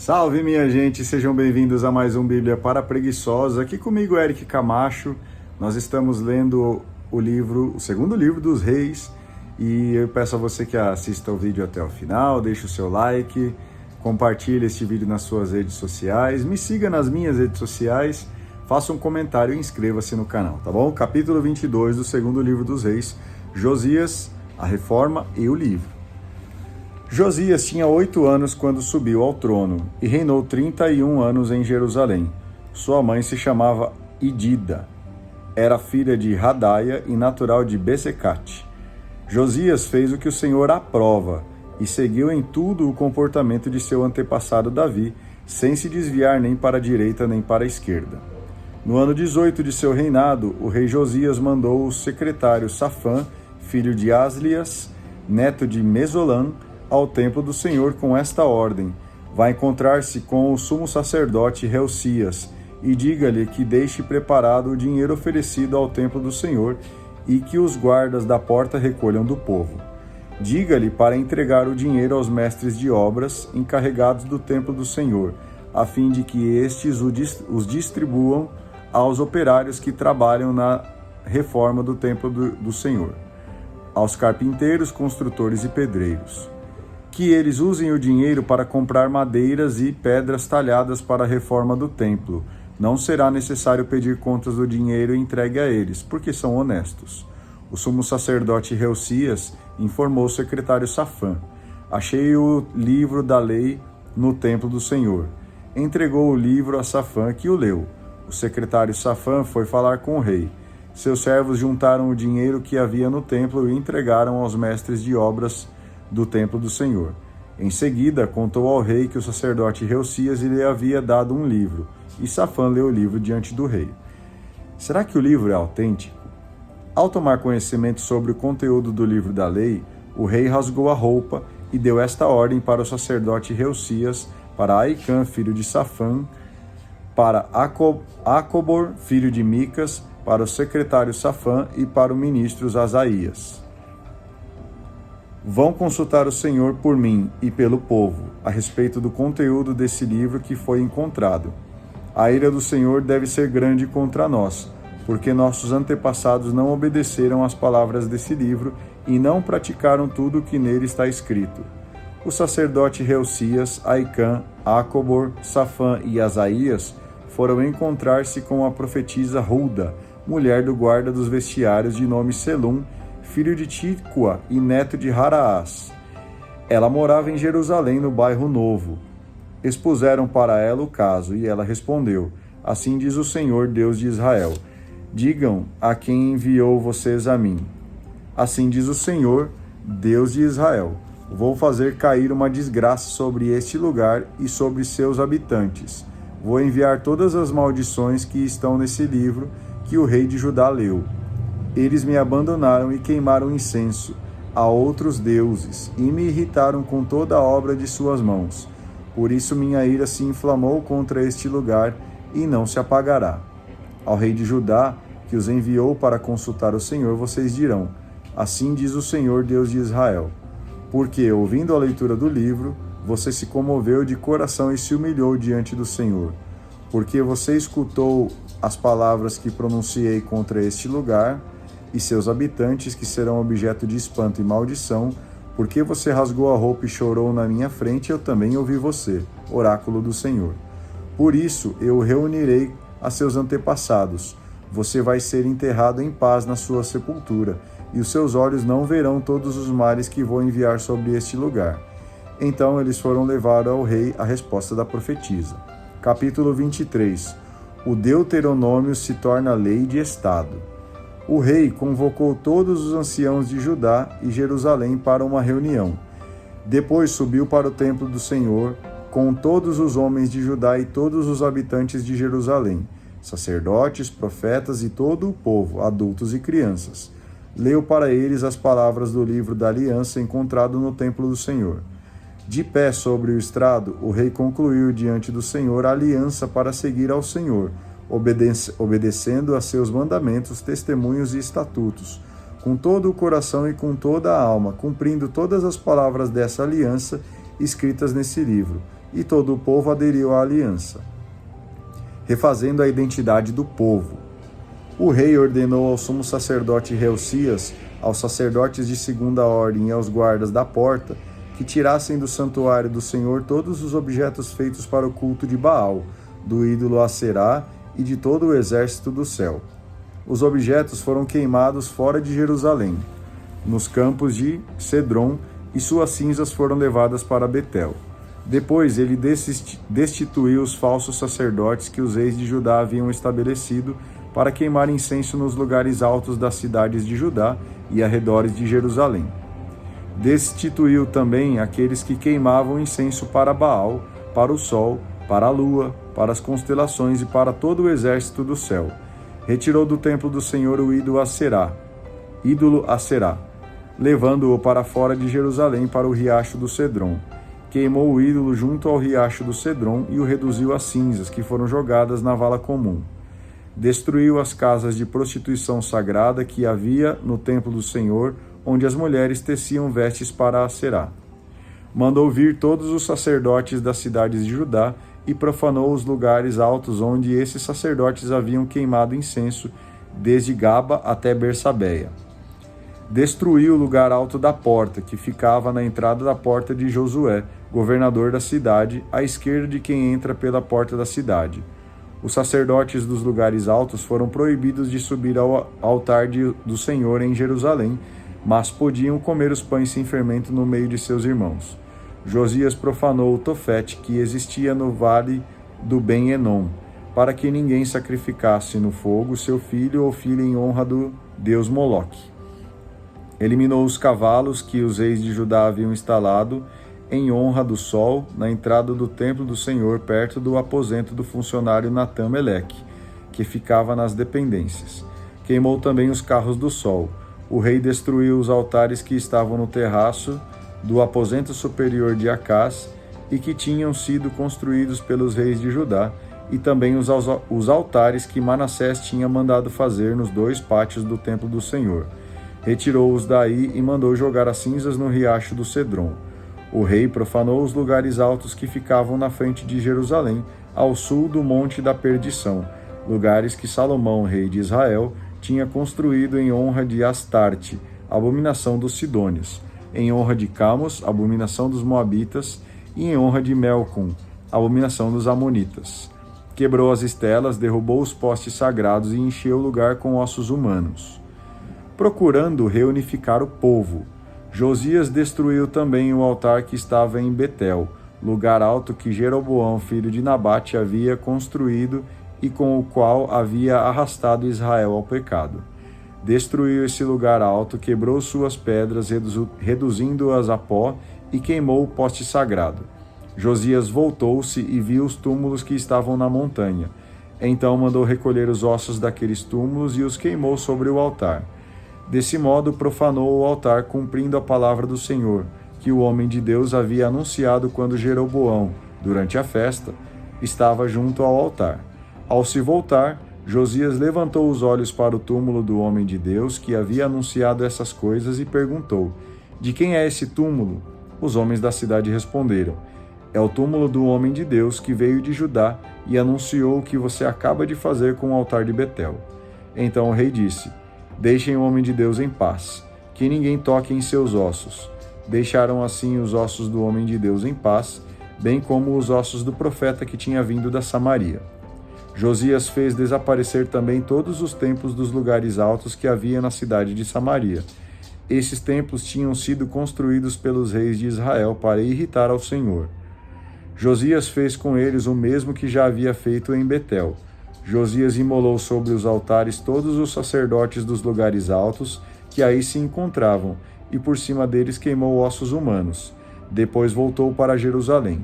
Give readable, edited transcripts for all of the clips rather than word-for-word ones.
Salve, minha gente, sejam bem-vindos a mais um Bíblia para Preguiçosos. Aqui comigo, Eric Camacho. Nós estamos lendo o segundo livro dos Reis, e eu peço a você que assista o vídeo até o final, deixe o seu like, compartilhe este vídeo nas suas redes sociais, me siga nas minhas redes sociais, faça um comentário e inscreva-se no canal, tá bom? Capítulo 22 do segundo livro dos Reis, Josias, a Reforma e o Livro. Josias tinha 8 anos quando subiu ao trono e reinou 31 anos em Jerusalém. Sua mãe se chamava Idida. Era filha de Radaia e natural de Besecate. Josias fez o que o Senhor aprova e seguiu em tudo o comportamento de seu antepassado Davi, sem se desviar nem para a direita nem para a esquerda. No ano 18 de seu reinado, o rei Josias mandou o secretário Safã, filho de Aslias, neto de Mesolam, ao templo do Senhor com esta ordem: vai encontrar-se com o sumo sacerdote Reucias e diga-lhe que deixe preparado o dinheiro oferecido ao templo do Senhor e que os guardas da porta recolham do povo. Diga-lhe para entregar o dinheiro aos mestres de obras encarregados do templo do Senhor, a fim de que estes os distribuam aos operários que trabalham na reforma do templo do Senhor, aos carpinteiros, construtores e pedreiros. Que eles usem o dinheiro para comprar madeiras e pedras talhadas para a reforma do templo. Não será necessário pedir contas do dinheiro entregue a eles, porque são honestos. O sumo sacerdote Reucias informou o secretário Safã: achei o livro da lei no templo do Senhor. Entregou o livro a Safã, que o leu. O secretário Safã foi falar com o rei. Seus servos juntaram o dinheiro que havia no templo e entregaram aos mestres de obras do templo do Senhor. Em seguida, contou ao rei que o sacerdote Reucias lhe havia dado um livro, e Safã leu o livro diante do rei. Será que o livro é autêntico? Ao tomar conhecimento sobre o conteúdo do livro da lei, o rei rasgou a roupa e deu esta ordem para o sacerdote Reucias, para Aicã, filho de Safã, para Acobor, filho de Micas, para o secretário Safã e para o ministro Asaías. Vão consultar o Senhor por mim e pelo povo, a respeito do conteúdo desse livro que foi encontrado. A ira do Senhor deve ser grande contra nós, porque nossos antepassados não obedeceram às palavras desse livro e não praticaram tudo o que nele está escrito. O sacerdote Reucias, Aicã, Acobor, Safã e Asaías foram encontrar-se com a profetisa Hulda, mulher do guarda dos vestiários de nome Selum, filho de Tíqua e neto de Haraás. Ela morava em Jerusalém, no bairro Novo. Expuseram para ela o caso, e ela respondeu: assim diz o Senhor, Deus de Israel: digam a quem enviou vocês a mim. Assim diz o Senhor, Deus de Israel: vou fazer cair uma desgraça sobre este lugar e sobre seus habitantes. Vou enviar todas as maldições que estão nesse livro que o rei de Judá leu. Eles me abandonaram e queimaram incenso a outros deuses e me irritaram com toda a obra de suas mãos. Por isso minha ira se inflamou contra este lugar e não se apagará. Ao rei de Judá, que os enviou para consultar o Senhor, vocês dirão: assim diz o Senhor, Deus de Israel. Porque, ouvindo a leitura do livro, você se comoveu de coração e se humilhou diante do Senhor. Porque você escutou as palavras que pronunciei contra este lugar e seus habitantes, que serão objeto de espanto e maldição, porque você rasgou a roupa e chorou na minha frente, eu também ouvi você, oráculo do Senhor. Por isso eu o reunirei a seus antepassados. Você vai ser enterrado em paz na sua sepultura, e os seus olhos não verão todos os males que vou enviar sobre este lugar. Então eles foram levar ao rei a resposta da profetisa. Capítulo 23. O Deuteronômio se torna lei de Estado. O rei convocou todos os anciãos de Judá e Jerusalém para uma reunião. Depois subiu para o templo do Senhor com todos os homens de Judá e todos os habitantes de Jerusalém, sacerdotes, profetas e todo o povo, adultos e crianças. Leu para eles as palavras do livro da aliança encontrado no templo do Senhor. De pé sobre o estrado, o rei concluiu diante do Senhor a aliança para seguir ao Senhor, obedecendo a seus mandamentos, testemunhos e estatutos, com todo o coração e com toda a alma, cumprindo todas as palavras dessa aliança escritas nesse livro. e todo o povo aderiu à aliança, refazendo a identidade do povo. O rei ordenou ao sumo sacerdote Reucias, aos sacerdotes de segunda ordem e aos guardas da porta, que tirassem do santuário do Senhor todos os objetos feitos para o culto de Baal, do ídolo Aserá e de todo o exército do céu. Os objetos foram queimados fora de Jerusalém, nos campos de Cedron, e suas cinzas foram levadas para Betel. Depois ele destituiu os falsos sacerdotes que os reis de Judá haviam estabelecido para queimar incenso nos lugares altos das cidades de Judá e arredores de Jerusalém. Destituiu também aqueles que queimavam incenso para Baal, para o sol, para a lua, para as constelações e para todo o exército do céu. Retirou do templo do Senhor o ídolo Aserá, levando-o para fora de Jerusalém para o riacho do Cedron. Queimou o ídolo junto ao riacho do Cedron e o reduziu a cinzas que foram jogadas na vala comum. Destruiu as casas de prostituição sagrada que havia no templo do Senhor, onde as mulheres teciam vestes para Aserá. Mandou vir todos os sacerdotes das cidades de Judá e profanou os lugares altos onde esses sacerdotes haviam queimado incenso, desde Gaba até Bersabeia. Destruiu o lugar alto da porta, que ficava na entrada da porta de Josué, governador da cidade, à esquerda de quem entra pela porta da cidade. Os sacerdotes dos lugares altos foram proibidos de subir ao altar do Senhor em Jerusalém, mas podiam comer os pães sem fermento no meio de seus irmãos. Josias profanou o Tofete que existia no vale do Ben-Enom, para que ninguém sacrificasse no fogo seu filho ou filha em honra do deus Moloque. Eliminou os cavalos que os reis de Judá haviam instalado em honra do sol na entrada do templo do Senhor, perto do aposento do funcionário Natã-Meleque, que ficava nas dependências. Queimou também os carros do sol. O rei destruiu os altares que estavam no terraço do aposento superior de Acás e que tinham sido construídos pelos reis de Judá, e também os altares que Manassés tinha mandado fazer nos 2 pátios do templo do Senhor. Retirou-os daí e mandou jogar as cinzas no riacho do Cedron. O rei profanou os lugares altos que ficavam na frente de Jerusalém, ao sul do Monte da Perdição, lugares que Salomão, rei de Israel, tinha construído em honra de Astarte, abominação dos Sidônios, em honra de Camos, abominação dos Moabitas, e em honra de Melcom, abominação dos Amonitas. Quebrou as estelas, derrubou os postes sagrados e encheu o lugar com ossos humanos. Procurando reunificar o povo, Josias destruiu também o altar que estava em Betel, lugar alto que Jeroboão, filho de Nabate, havia construído e com o qual havia arrastado Israel ao pecado. Destruiu esse lugar alto, quebrou suas pedras, reduzindo-as a pó, e queimou o poste sagrado. Josias voltou-se e viu os túmulos que estavam na montanha. Então mandou recolher os ossos daqueles túmulos e os queimou sobre o altar. Desse modo profanou o altar, cumprindo a palavra do Senhor, que o homem de Deus havia anunciado quando Jeroboão, durante a festa, estava junto ao altar. Ao se voltar, Josias levantou os olhos para o túmulo do homem de Deus, que havia anunciado essas coisas, e perguntou: "De quem é esse túmulo?" Os homens da cidade responderam: "É o túmulo do homem de Deus que veio de Judá e anunciou o que você acaba de fazer com o altar de Betel." Então o rei disse: "Deixem o homem de Deus em paz, que ninguém toque em seus ossos." Deixaram assim os ossos do homem de Deus em paz, bem como os ossos do profeta que tinha vindo da Samaria. Josias fez desaparecer também todos os templos dos lugares altos que havia na cidade de Samaria. Esses templos tinham sido construídos pelos reis de Israel para irritar ao Senhor. Josias fez com eles o mesmo que já havia feito em Betel. Josias imolou sobre os altares todos os sacerdotes dos lugares altos que aí se encontravam, e por cima deles queimou ossos humanos. Depois voltou para Jerusalém.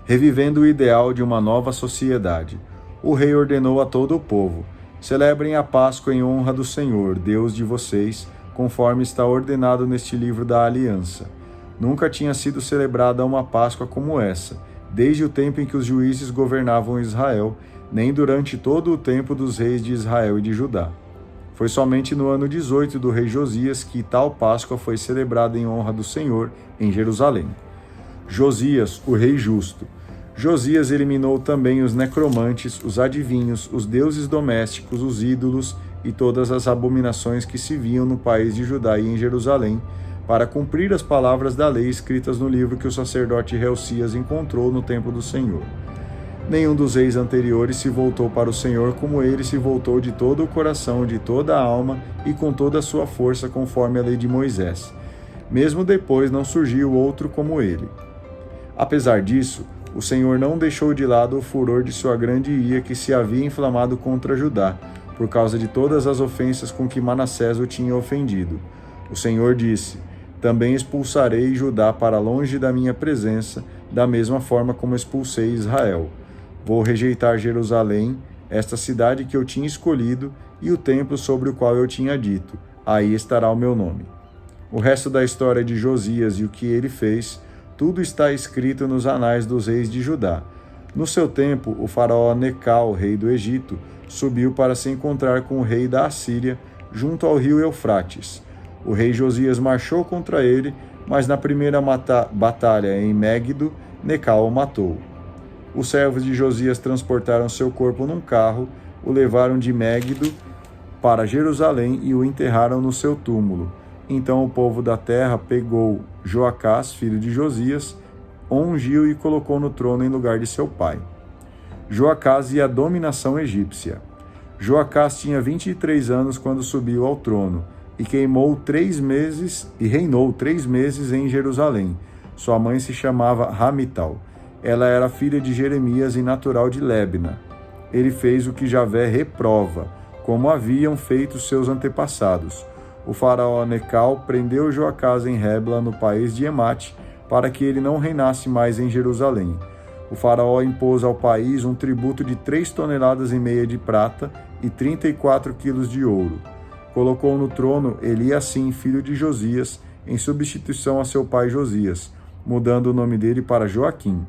Revivendo o ideal de uma nova sociedade, o rei ordenou a todo o povo: celebrem a Páscoa em honra do Senhor, Deus de vocês, conforme está ordenado neste livro da aliança. Nunca tinha sido celebrada uma Páscoa como essa, desde o tempo em que os juízes governavam Israel, nem durante todo o tempo dos reis de Israel e de Judá. Foi somente no ano 18 do rei Josias que tal Páscoa foi celebrada em honra do Senhor em Jerusalém. Josias, o rei justo. Josias eliminou também os necromantes, os adivinhos, os deuses domésticos, os ídolos e todas as abominações que se viam no país de Judá e em Jerusalém, para cumprir as palavras da lei escritas no livro que o sacerdote Hilcias encontrou no templo do Senhor. Nenhum dos reis anteriores se voltou para o Senhor como ele se voltou de todo o coração, de toda a alma e com toda a sua força, conforme a lei de Moisés. Mesmo depois não surgiu outro como ele. Apesar disso, o Senhor não deixou de lado o furor de sua grande ira que se havia inflamado contra Judá, por causa de todas as ofensas com que Manassés o tinha ofendido. O Senhor disse: também expulsarei Judá para longe da minha presença, da mesma forma como expulsei Israel. Vou rejeitar Jerusalém, esta cidade que eu tinha escolhido, e o templo sobre o qual eu tinha dito: aí estará o meu nome. O resto da história de Josias e o que ele fez, tudo está escrito nos anais dos reis de Judá. No seu tempo, o faraó Necal, rei do Egito, subiu para se encontrar com o rei da Assíria, junto ao rio Eufrates. O rei Josias marchou contra ele, mas na primeira batalha em Megiddo, Necal o matou. Os servos de Josias transportaram seu corpo num carro, o levaram de Megiddo para Jerusalém e o enterraram no seu túmulo. Então o povo da terra pegou Joacás, filho de Josias, o ungiu e colocou no trono em lugar de seu pai. Joacás e a dominação egípcia. Joacás tinha 23 anos quando subiu ao trono, e reinou 3 meses em Jerusalém. Sua mãe se chamava Hamital. Ela era filha de Jeremias e natural de Libna. Ele fez o que Javé reprova, como haviam feito seus antepassados. O faraó Necal prendeu Joacás em Rebla, no país de Emate, para que ele não reinasse mais em Jerusalém. O faraó impôs ao país um tributo de 3,5 toneladas de prata e 34 quilos de ouro. Colocou no trono Eliacim, filho de Josias, em substituição a seu pai Josias, mudando o nome dele para Joaquim.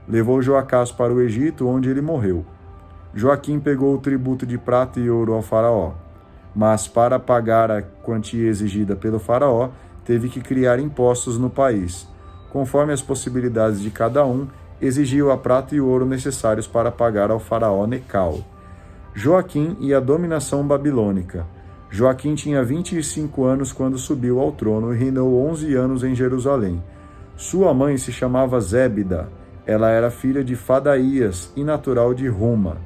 Levou Joacás para o Egito, onde ele morreu. Joaquim pegou o tributo de prata e ouro ao faraó, mas para pagar a quantia exigida pelo faraó, teve que criar impostos no país. Conforme as possibilidades de cada um, exigiu a prata e o ouro necessários para pagar ao faraó Necal. Joaquim e a dominação babilônica. Joaquim tinha 25 anos quando subiu ao trono e reinou 11 anos em Jerusalém. Sua mãe se chamava Zébida. Ela era filha de Fadaías e natural de Ruma.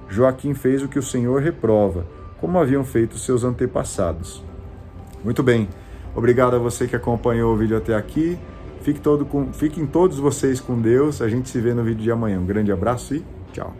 Joaquim fez o que o Senhor reprova, como haviam feito seus antepassados. Muito bem. Obrigado a você que acompanhou o vídeo até aqui. Fiquem todos vocês com Deus. A gente se vê no vídeo de amanhã. Um grande abraço e tchau.